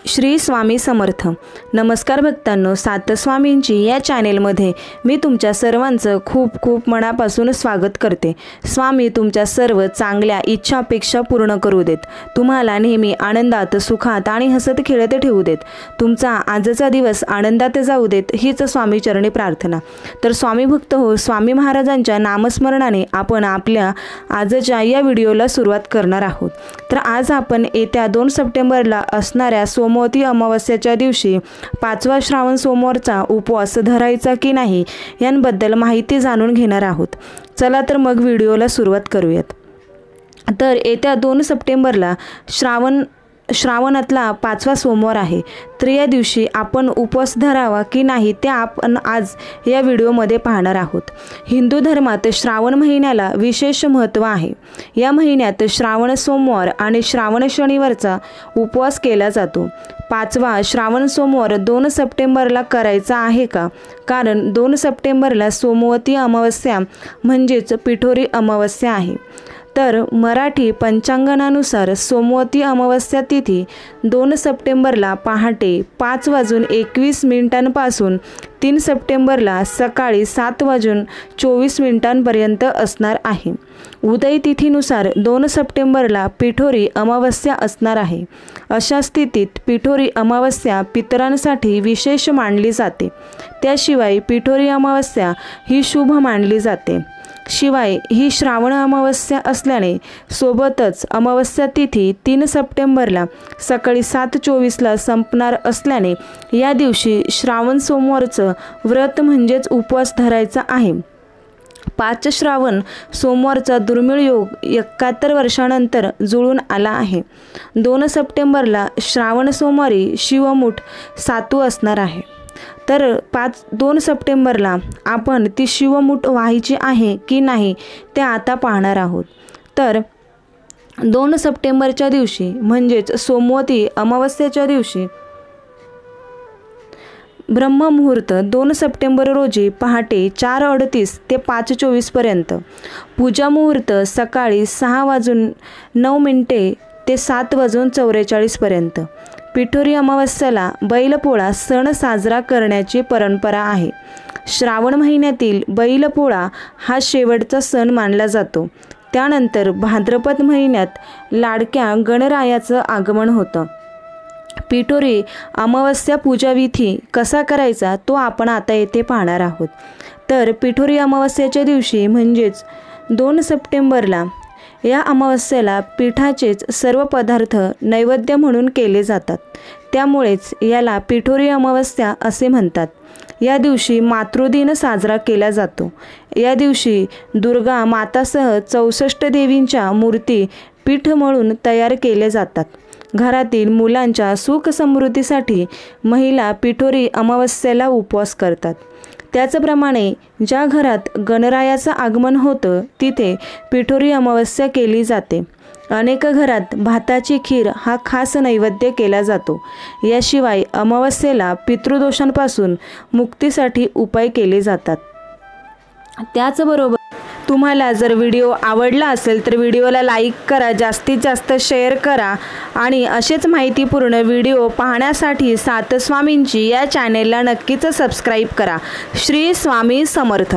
श्री स्वामी समर्थ। नमस्कार भक्तांनो, सातस्वामींची या चॅनेलमध्ये मी तुमच्या सर्वांचं खूप खूप मनापासून स्वागत करते। स्वामी तुमच्या सर्व चांगल्या इच्छा अपेक्षा पूर्ण करू देत, तुम्हाला नेहमी आनंदात सुखात आणि हसत खेळत ठेवू देत, तुमचा आजचा दिवस आनंदात जाऊ देत हीच स्वामी चरणी प्रार्थना। तर स्वामी भक्त हो, स्वामी महाराजांच्या नामस्मरणाने आपण आपल्या आजच्या या व्हिडिओला सुरुवात करणार आहोत। तर आज आपण येत्या 2 सप्टेंबरला असणाऱ्या सोमवती अमावस्येच्या दिवशी 5वा श्रावण सोमवारचा उपवास धरायचा की नाही यांबद्दल माहिती जाणून घेणार आहोत। चला तर मग व्हिडिओला सुरुवात करूयात। तर येत्या 2 सप्टेंबरला श्रावणातला 5वा सोमवार आहे। तर या दिवशी आपण उपवास धरावा की नाही ते आपण आज या व्हिडिओमध्ये पाहणार आहोत। हिंदू धर्मात श्रावण महिन्याला विशेष महत्त्व आहे। या महिन्यात श्रावण सोमवार आणि श्रावण शनिवारचा उपवास केला जातो। 5वा श्रावण सोमवार 2 सप्टेंबरला करायचा आहे का? कारण 2 सप्टेंबरला सोमवती अमावस्या म्हणजेच पिठोरी अमावस्या आहे। तर मराठी पंचांगानुसार सोमवती अमावस्या तिथी 2 सप्टेंबरला पहाटे 5:21 पासून 3 सप्टेंबरला सकाळी 7:24 पर्यंत असणार आहे। उदय तिथीनुसार 2 सप्टेंबरला पिठोरी अमावस्या असणार आहे। अशा स्थितीत पिठोरी अमावस्या पितरांसाठी विशेष मानली जाते। त्याशिवाय पिठोरी अमावस्या ही शुभ मानली जाते। शिवाय ही श्रावण अमावस्या असल्याने सोबतच अमावस्या तिथी 3 सप्टेंबरला सकाळी 7:24ला संपणार असल्याने या दिवशी श्रावण सोमवारचं व्रत म्हणजेच उपवास धरायचा आहे। 5 श्रावण सोमवारचा दुर्मिळ योग 71 वर्षानंतर जुळून आला आहे। 2 सप्टेंबरला श्रावण सोमवारी शिवमुठ सातू असणार आहे। तर 2 सप्टेंबरला आपण ती शिवमुठ व्हायची आहे की नाही ते आता पाहणार आहोत। तर 2 सप्टेंबरच्या दिवशी म्हणजेच सोमवती अमावस्येच्या दिवशी ब्रह्ममुहूर्त 2 सप्टेंबर रोजी पहाटे 4:38 ते 5:24 पर्यंत, पूजा मुहूर्त सकाळी 6:09 ते 7:44 पर्यंत। पिठोरी अमावस्येला बैलपोळा सण साजरा करण्याची परंपरा आहे। श्रावण महिन्यातील बैलपोळा हा शेवटचा सण मानला जातो। त्यानंतर भाद्रपद महिन्यात लाडक्या गणरायाचं आगमन होतं। पिठोरी अमावस्या पूजाविधी कसा करायचा तो आपण आता येथे पाहणार आहोत। तर पिठोरी अमावस्येच्या दिवशी म्हणजेच 2 सप्टेंबरला या अमावस्येला पिठाचेच सर्व पदार्थ नैवेद्य म्हणून केले जातात। त्यामुळेच याला पिठोरी अमावस्या असे म्हणतात। या दिवशी मातृदिन साजरा केला जातो। या दिवशी दुर्गा मातासह 64 देवींच्या मूर्ती पीठ मळून तयार केले जातात। घरातील मुलांच्या सुख समृद्धीसाठी महिला पिठोरी अमावस्येला उपवास करतात। त्याचप्रमाणे ज्या घरात गणरायाचं आगमन होतं तिथे पिठोरी अमावस्या केली जाते। अनेक घरात भाताची खीर हा खास नैवेद्य केला जातो। याशिवाय अमावस्येला पितृदोषांपासून मुक्तीसाठी उपाय केले जातात। त्याचबरोबर तुम्हाला जर व्हिडिओ आवडला असेल तर व्हिडिओला लाईक करा, जास्तीत जास्त शेअर करा आणि असेच माहितीपूर्ण व्हिडिओ पाहण्यासाठी सातस्वामींची या चॅनेलला नक्कीच सबस्क्राईब करा। श्री स्वामी समर्थ।